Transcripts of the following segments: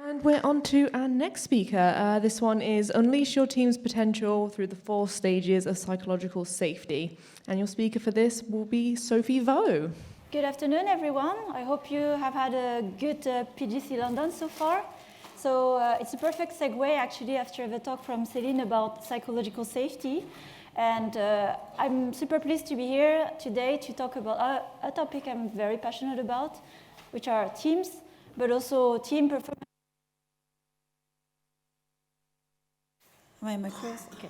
And we're on to our next speaker. This one is Unleash Your Team's Potential Through the 4 Stages of Psychological Safety. And your speaker for this will be Sophie Vo. Good afternoon, everyone. I hope you have had a good PGC London so far. So it's a perfect segue, actually, after the talk from Céline about psychological safety. And I'm super pleased to be here today to talk about a topic I'm very passionate about, which are teams, but also team performance. Am I close? Okay.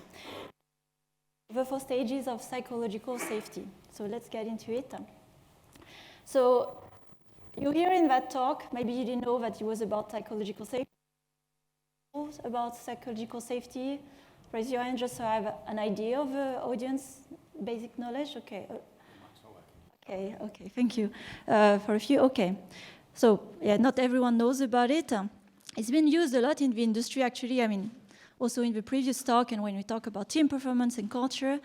The 4 stages of psychological safety. So let's get into it. So you hear in that talk, maybe you didn't know that it was about psychological safety. About psychological safety, raise your hand just so I have an idea of the audience, basic knowledge. Okay. Okay, thank you. For a few, okay. So yeah, not everyone knows about it. It's been used a lot in the industry, actually. I mean, also in the previous talk and when we talk about team performance and culture,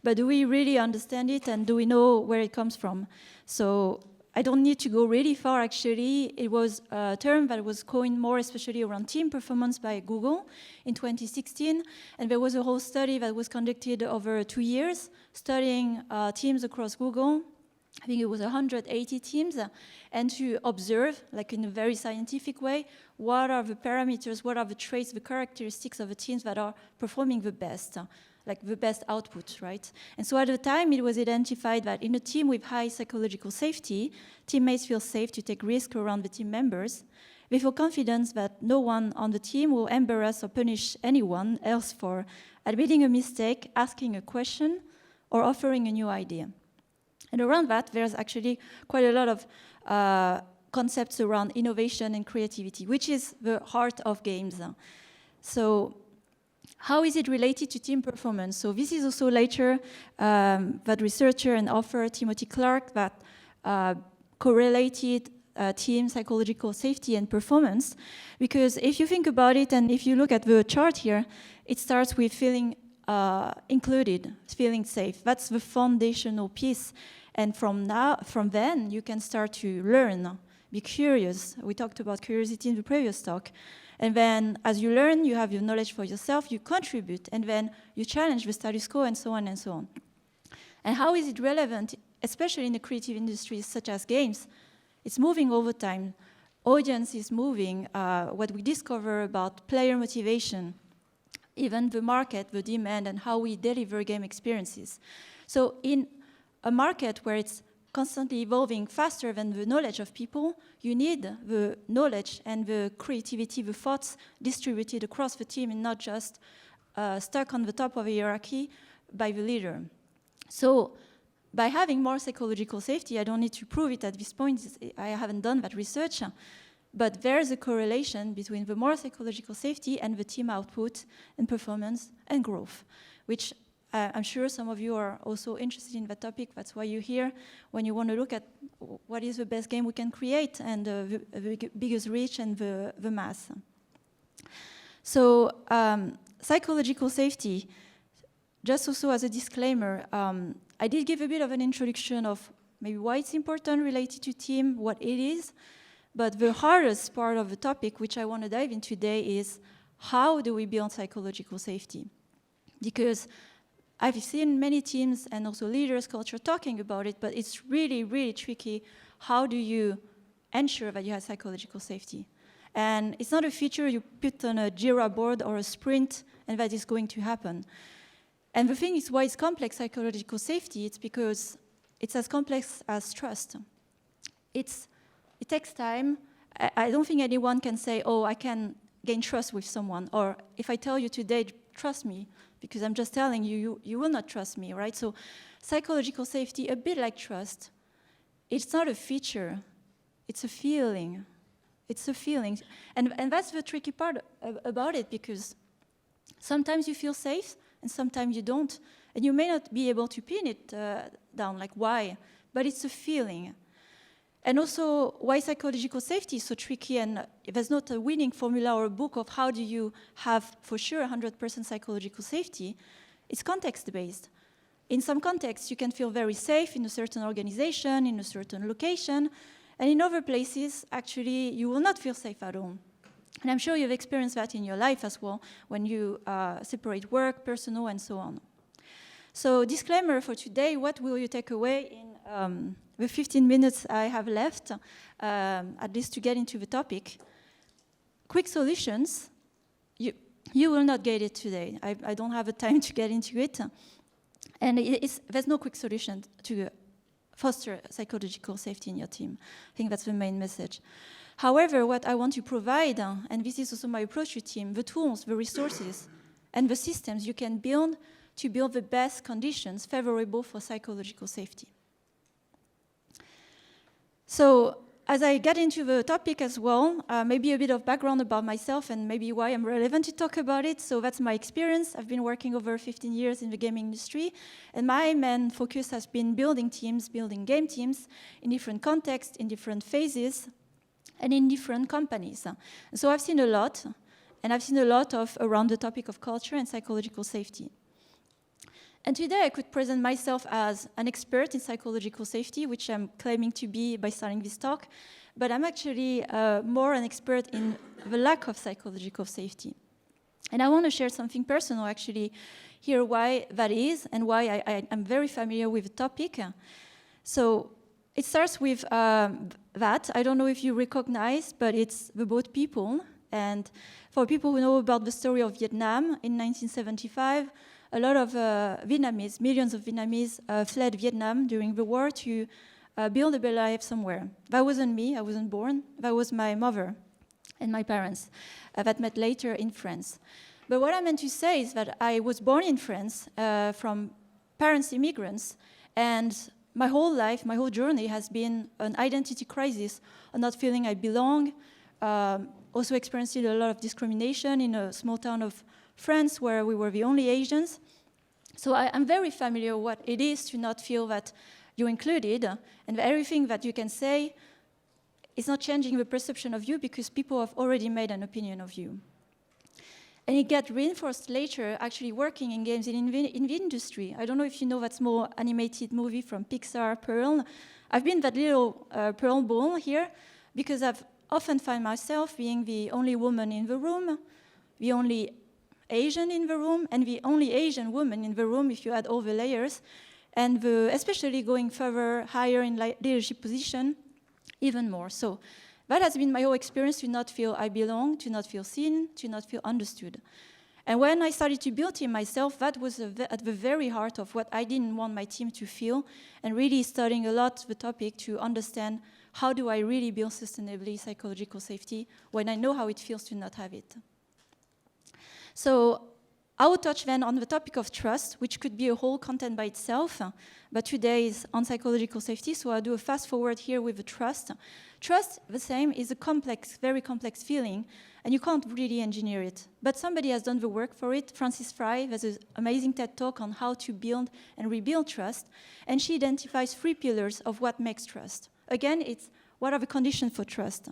but do we really understand it and do we know where it comes from? So I don't need to go really far, actually. It was a term that was coined more especially around team performance by Google in 2016, and there was a whole study that was conducted over 2 years, studying teams across Google. I think it was 180 teams, and to observe, like in a very scientific way, what are the parameters, what are the traits, the characteristics of the teams that are performing the best, like the best output, right? And so at the time, it was identified that in a team with high psychological safety, teammates feel safe to take risks around the team members. They feel confident that no one on the team will embarrass or punish anyone else for admitting a mistake, asking a question, or offering a new idea. And around that, there's actually quite a lot of concepts around innovation and creativity, which is the heart of games. So how is it related to team performance? So this is also later that researcher and author Timothy Clark that correlated team psychological safety and performance. Because if you think about it, and if you look at the chart here, it starts with feeling included, feeling safe. That's the foundational piece. And from then, you can start to learn, be curious. We talked about curiosity in the previous talk. And then, as you learn, you have your knowledge for yourself, you contribute, and then you challenge the status quo, and so on and so on. And how is it relevant, especially in the creative industries such as games? It's moving over time. Audience is moving. What we discover about player motivation, even the market, the demand, and how we deliver game experiences. So in a market where it's constantly evolving faster than the knowledge of people, you need the knowledge and the creativity, the thoughts distributed across the team and not just stuck on the top of a hierarchy by the leader. So by having more psychological safety, I don't need to prove it at this point, I haven't done that research, but there's a correlation between the more psychological safety and the team output and performance and growth, which I'm sure some of you are also interested in that topic. That's why you're here, when you want to look at what is the best game we can create and the biggest reach and the mass. So psychological safety, just also as a disclaimer, I did give a bit of an introduction of maybe why it's important related to team, what it is, but the hardest part of the topic, which I want to dive in today, is how do we build psychological safety? Because I've seen many teams and also leaders, culture talking about it, but it's really, really tricky. How do you ensure that you have psychological safety? And it's not a feature you put on a Jira board or a sprint and that is going to happen. And the thing is why it's complex, psychological safety, it's because it's as complex as trust. It takes time. I don't think anyone can say, oh, I can gain trust with someone, or if I tell you today, trust me, because I'm just telling you, you will not trust me, right? So psychological safety, a bit like trust, it's not a feature, it's a feeling. It's a feeling. And that's the tricky part about it, because sometimes you feel safe and sometimes you don't. And you may not be able to pin it down, like why, but it's a feeling. And also, why psychological safety is so tricky, and there's not a winning formula or a book of how do you have, for sure, 100% psychological safety. It's context-based. In some contexts, you can feel very safe in a certain organization, in a certain location, and in other places, actually, you will not feel safe at all. And I'm sure you've experienced that in your life as well, when you separate work, personal, and so on. So disclaimer for today, what will you take away in the 15 minutes I have left, at least to get into the topic? Quick solutions, you will not get it today. I don't have the time to get into it. And there's no quick solution to foster psychological safety in your team. I think that's the main message. However, what I want to provide, and this is also my approach to team, the tools, the resources, and the systems you can build to build the best conditions favorable for psychological safety. So, as I get into the topic as well, maybe a bit of background about myself and maybe why I'm relevant to talk about it. So that's my experience. I've been working over 15 years in the gaming industry, and my main focus has been building teams, building game teams in different contexts, in different phases, and in different companies. So I've seen a lot, and I've seen a lot of around the topic of culture and psychological safety. And today I could present myself as an expert in psychological safety, which I'm claiming to be by starting this talk, but I'm actually more an expert in the lack of psychological safety. And I want to share something personal actually here, why that is and why I'm very familiar with the topic. So it starts with that. I don't know if you recognize, but it's the boat people. And for people who know about the story of Vietnam in 1975, a lot of Vietnamese, millions of Vietnamese fled Vietnam during the war to build a better life somewhere. That wasn't me, I wasn't born. That was my mother and my parents that met later in France. But what I meant to say is that I was born in France from parents immigrants, and my whole life, my whole journey has been an identity crisis, of not feeling I belong, also experiencing a lot of discrimination in a small town of France where we were the only Asians. So I'm very familiar what it is to not feel that you're included, and everything that you can say is not changing the perception of you because people have already made an opinion of you. And it gets reinforced later actually working in games in the industry. I don't know if you know that small animated movie from Pixar, Pearl. I've been that little Pearl ball here because I've often find myself being the only woman in the room, the only Asian in the room, and the only Asian woman in the room if you add all the layers, and especially going further higher in leadership position, even more. So that has been my whole experience, to not feel I belong, to not feel seen, to not feel understood. And when I started to build team myself, that was at the very heart of what I didn't want my team to feel, and really studying a lot the topic to understand how do I really build sustainably psychological safety when I know how it feels to not have it. So I will touch then on the topic of trust, which could be a whole content by itself, but today is on psychological safety, so I'll do a fast forward here with the trust. Trust, the same, is a complex, very complex feeling, and you can't really engineer it. But somebody has done the work for it. Frances Fry has an amazing TED Talk on how to build and rebuild trust, and she identifies 3 pillars of what makes trust. Again, it's what are the conditions for trust.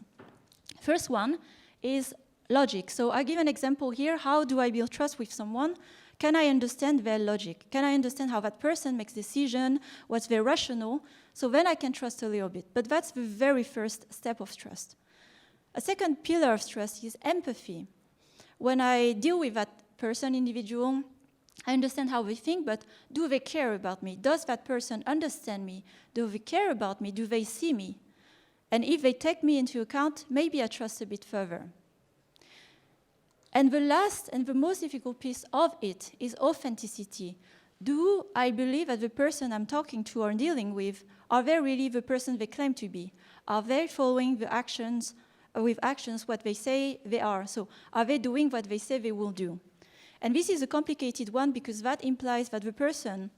First one is logic. So I give an example here. How do I build trust with someone? Can I understand their logic? Can I understand how that person makes decisions? What's their rationale? So then I can trust a little bit. But that's the very first step of trust. A second pillar of trust is empathy. When I deal with that person, individual, I understand how they think, but do they care about me? Does that person understand me? Do they care about me? Do they see me? And if they take me into account, maybe I trust a bit further. And the last and the most difficult piece of it is authenticity. Do I believe that the person I'm talking to or dealing with, are they really the person they claim to be? Are they following the actions, with actions what they say they are? So are they doing what they say they will do? And this is a complicated one because that implies that the person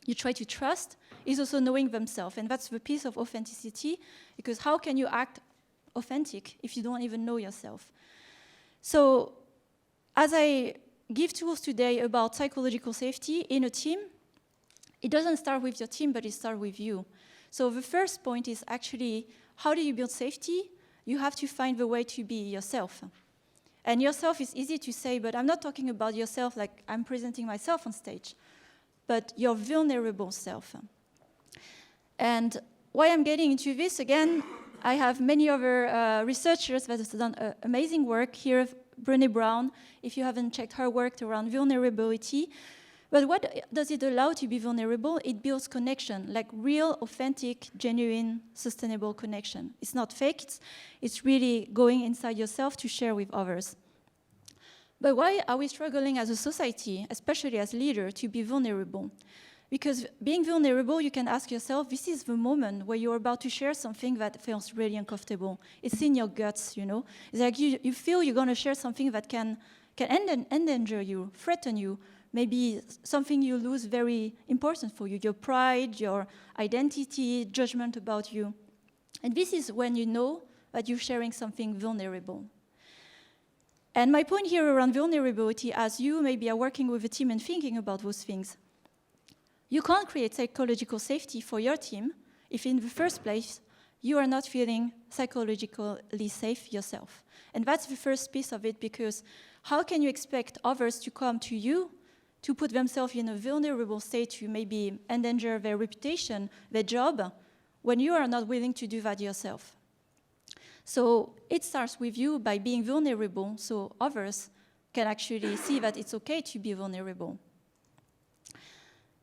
you try to trust is also knowing themselves. And that's the piece of authenticity, because how can you act authentic if you don't even know yourself? So as I give tools today about psychological safety in a team, it doesn't start with your team, but it starts with you. So the first point is actually, how do you build safety? You have to find the way to be yourself. And yourself is easy to say, but I'm not talking about yourself like I'm presenting myself on stage, but your vulnerable self. And why I'm getting into this, again, I have many other researchers that have done amazing work here. Brené Brown, if you haven't checked her work around vulnerability. But what does it allow to be vulnerable? It builds connection, like real, authentic, genuine, sustainable connection. It's not fake, it's really going inside yourself to share with others. But why are we struggling as a society, especially as leaders, to be vulnerable? Because being vulnerable, you can ask yourself, this is the moment where you're about to share something that feels really uncomfortable. It's in your guts, you know? It's like you feel you're going to share something that can endanger you, threaten you, maybe something you lose very important for you, your pride, your identity, judgment about you. And this is when you know that you're sharing something vulnerable. And my point here around vulnerability, as you maybe are working with a team and thinking about those things, you can't create psychological safety for your team if in the first place you are not feeling psychologically safe yourself. And that's the first piece of it, because how can you expect others to come to you to put themselves in a vulnerable state to maybe endanger their reputation, their job, when you are not willing to do that yourself? So it starts with you by being vulnerable, so others can actually see that it's okay to be vulnerable.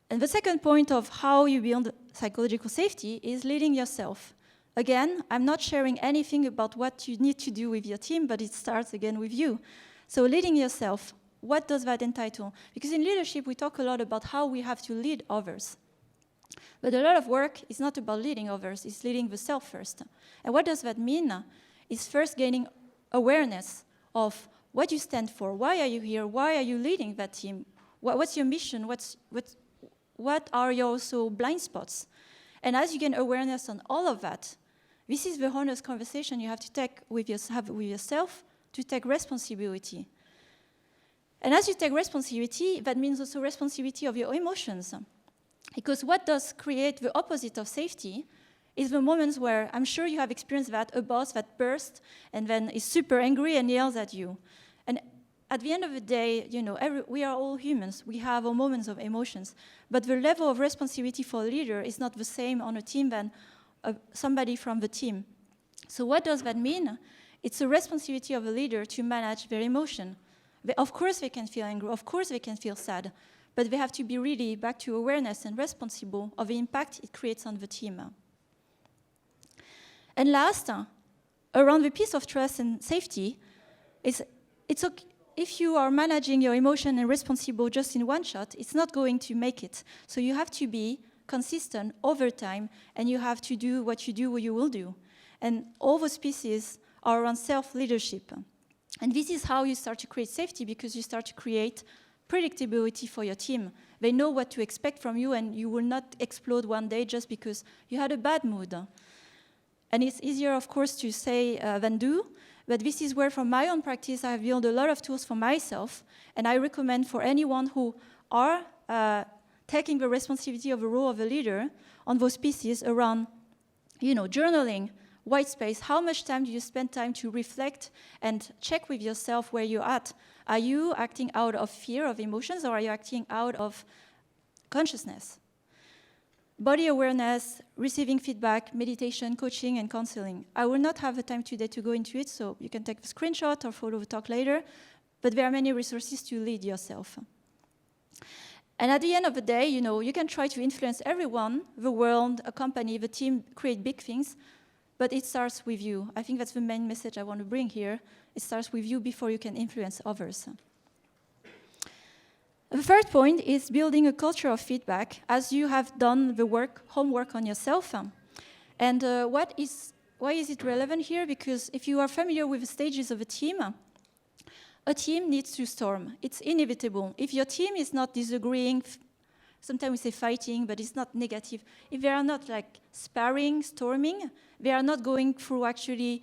And the second point of how you build psychological safety is leading yourself. Again, I'm not sharing anything about what you need to do with your team, but it starts again with you. So leading yourself, what does that entitle? Because in leadership, we talk a lot about how we have to lead others. But a lot of work is not about leading others, it's leading the self first. And what does that mean? It's first gaining awareness of what you stand for, why are you here, why are you leading that team, what's your mission, what are your also blind spots? And as you gain awareness on all of that, this is the honest conversation you have to take with yourself to take responsibility. And as you take responsibility, that means also responsibility of your emotions. Because what does create the opposite of safety is the moments where, I'm sure you have experienced that, a boss that bursts and then is super angry and yells at you. And at the end of the day, you know, we are all humans. We have our moments of emotions. But the level of responsibility for a leader is not the same on a team than somebody from the team. So what does that mean? It's a responsibility of a leader to manage their emotion. Of course they can feel angry. Of course they can feel sad. But they have to be really back to awareness and responsible of the impact it creates on the team. And last, around the piece of trust and safety, it's okay. If you are managing your emotion and responsible just in one shot, it's not going to make it. So you have to be consistent over time, and you have to do what you will do. And all those pieces are around self-leadership. And this is how you start to create safety, because you start to create predictability for your team. They know what to expect from you, and you will not explode one day just because you had a bad mood. And it's easier, of course, to say than do, but this is where, from my own practice, I have built a lot of tools for myself, and I recommend for anyone who are taking the responsibility of the role of a leader on those pieces around, you know, journaling, white space. How much time do you spend time to reflect and check with yourself where you're at? Are you acting out of fear of emotions, or are you acting out of consciousness? Body awareness, receiving feedback, meditation, coaching, and counseling. I will not have the time today to go into it, so you can take a screenshot or follow the talk later, but there are many resources to lead yourself. And at the end of the day, you know, you can try to influence everyone, the world, a company, the team, create big things, but it starts with you. I think that's the main message I want to bring here. It starts with you before you can influence others. The third point is building a culture of feedback as you have done the homework on yourself. And why is it relevant here? Because if you are familiar with the stages of a team needs to storm. It's inevitable. If your team is not disagreeing, sometimes we say fighting, but it's not negative. If they are not like sparring, storming, they are not going through actually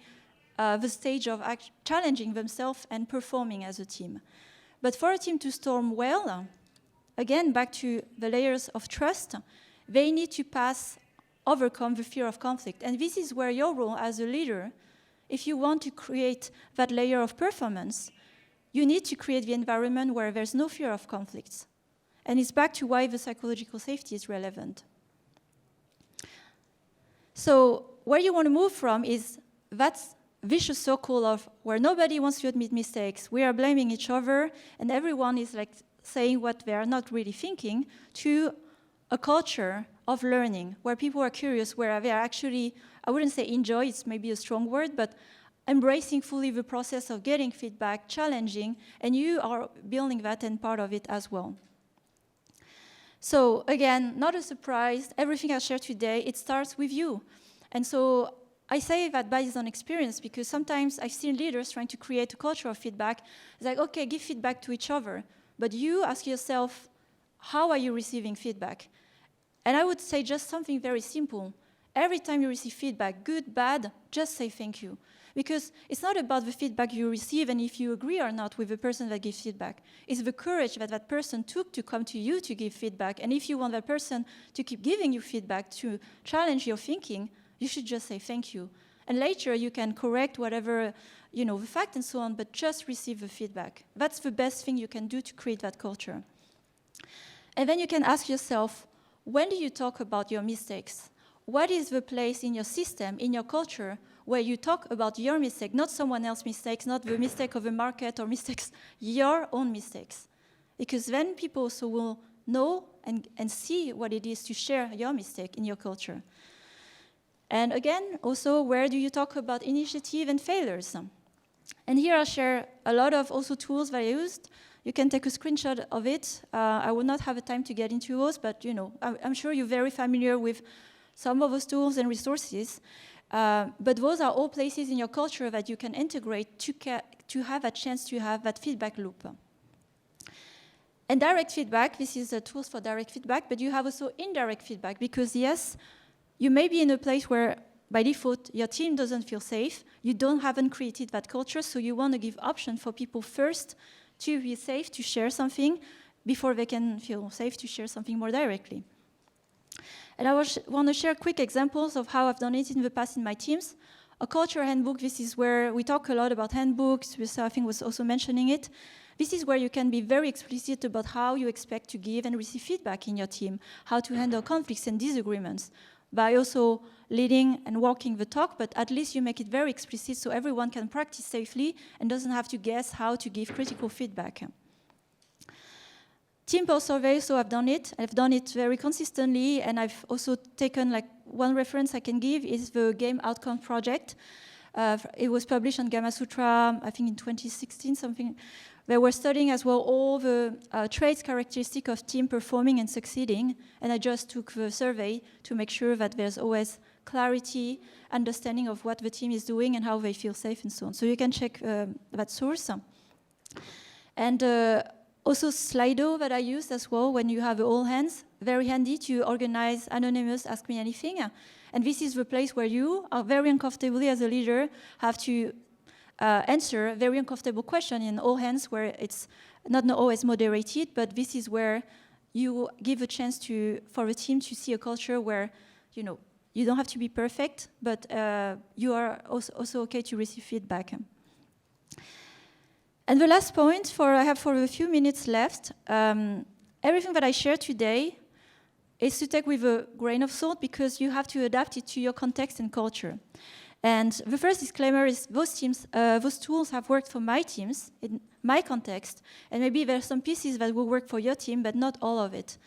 the stage of challenging themselves and performing as a team. But for a team to storm well, again, back to the layers of trust, they need to overcome the fear of conflict. And this is where your role as a leader, if you want to create that layer of performance, you need to create the environment where there's no fear of conflicts. And it's back to why the psychological safety is relevant. So where you want to move from is that vicious circle of where nobody wants to admit mistakes, we are blaming each other, and everyone is like saying what they are not really thinking, to a culture of learning, where people are curious, where they are actually, I wouldn't say enjoy, it's maybe a strong word, but embracing fully the process of getting feedback, challenging, and you are building that and part of it as well. So again, not a surprise, everything I shared today, it starts with you. And so I say that based on experience, because sometimes I've seen leaders trying to create a culture of feedback. It's like, okay, give feedback to each other. But you ask yourself, how are you receiving feedback? And I would say just something very simple. Every time you receive feedback, good, bad, just say thank you. Because it's not about the feedback you receive and if you agree or not with the person that gives feedback. It's the courage that that person took to come to you to give feedback. And if you want that person to keep giving you feedback, to challenge your thinking, you should just say thank you. And later you can correct whatever, the fact and so on, but just receive the feedback. That's the best thing you can do to create that culture. And then you can ask yourself, when do you talk about your mistakes? What is the place in your system, in your culture, where you talk about your mistake, not someone else's mistakes, not the mistake of the market or mistakes, your own mistakes? Because then people also will know and see what it is to share your mistake in your culture. And again, also, where do you talk about initiative and failures? And here I share a lot of also tools that I used. You can take a screenshot of it. I will not have the time to get into those, but I'm sure you're very familiar with some of those tools and resources. But those are all places in your culture that you can integrate to have a chance to have that feedback loop. And direct feedback, this is the tools for direct feedback, but you have also indirect feedback, because yes, you may be in a place where by default your team doesn't feel safe, you haven't created that culture, so you want to give option for people first to be safe to share something before they can feel safe to share something more directly. And I want to share quick examples of how I've done it in the past in my teams. A culture handbook, this is where we talk a lot about handbooks, I think was also mentioning it. This is where you can be very explicit about how you expect to give and receive feedback in your team, how to handle conflicts and disagreements, by also leading and walking the talk, but at least you make it very explicit so everyone can practice safely and doesn't have to guess how to give critical feedback. Team pulse survey, so I've done it. I've done it very consistently, and I've also taken, one reference I can give is the Game Outcome Project. It was published on Gamma Sutra, I think in 2016, something. They were studying as well all the traits characteristic of team performing and succeeding, and I just took the survey to make sure that there's always clarity, understanding of what the team is doing and how they feel safe and so on. So you can check that source. And also Slido that I used as well when you have all hands, very handy to organize anonymous Ask Me Anything. And this is the place where you are very uncomfortably as a leader have to answer a very uncomfortable question in all hands where it's not always moderated, but this is where you give a chance for a team to see a culture where, you don't have to be perfect, but you are also okay to receive feedback. And the last point, I have for a few minutes left, everything that I shared today is to take with a grain of salt because you have to adapt it to your context and culture. And the first disclaimer is those tools have worked for my teams, in my context, and maybe there are some pieces that will work for your team, but not all of it.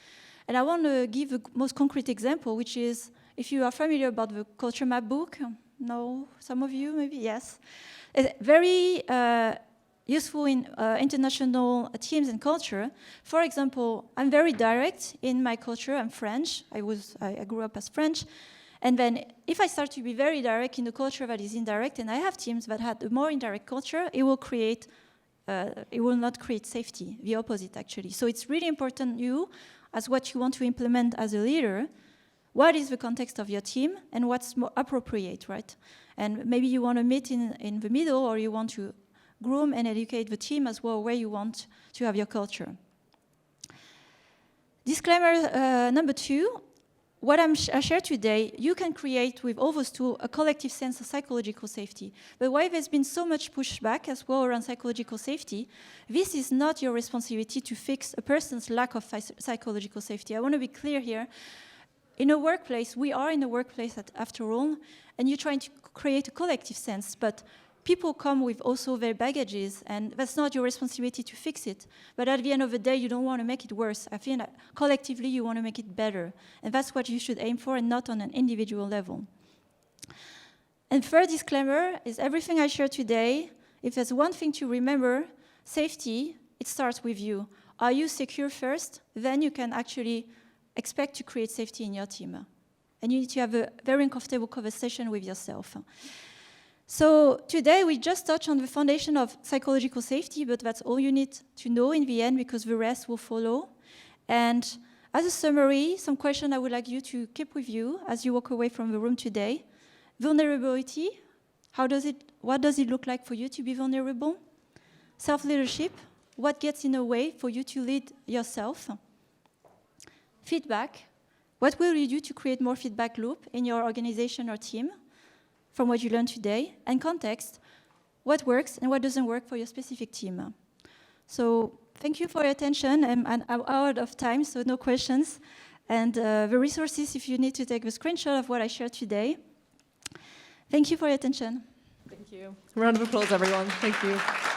And I want to give the most concrete example, which is, if you are familiar about the Culture Map book, no, some of you maybe, yes. It's very useful in international teams and culture. For example, I'm very direct in my culture, I'm French, I grew up as French. And then if I start to be very direct in a culture that is indirect, and I have teams that had a more indirect culture, it will not create safety, the opposite actually. So it's really important as what you want to implement as a leader, what is the context of your team and what's more appropriate, right? And maybe you want to meet in the middle, or you want to groom and educate the team as well where you want to have your culture. Disclaimer number 2, what I shared today, you can create with all those tools a collective sense of psychological safety. But why there's been so much pushback as well around psychological safety, this is not your responsibility to fix a person's lack of psychological safety. I want to be clear here. in a workplace, we are in a workplace after all, and you're trying to create a collective sense, but people come with also their baggages, and that's not your responsibility to fix it. But at the end of the day, you don't want to make it worse. I feel that collectively, you want to make it better. And that's what you should aim for, and not on an individual level. And third disclaimer is everything I share today, if there's one thing to remember, safety, it starts with you. Are you secure first? Then you can actually expect to create safety in your team. And you need to have a very uncomfortable conversation with yourself. So today we just touched on the foundation of psychological safety, but that's all you need to know in the end, because the rest will follow. And as a summary, some questions I would like you to keep with you as you walk away from the room today. Vulnerability, what does it look like for you to be vulnerable? Self-leadership, what gets in the way for you to lead yourself? Feedback, what will you do to create more feedback loop in your organization or team from what you learned today? And context, what works and what doesn't work for your specific team? So thank you for your attention. I'm out of time, so no questions. And the resources, if you need to take a screenshot of what I shared today. Thank you for your attention. Thank you. Round of applause, everyone. Thank you.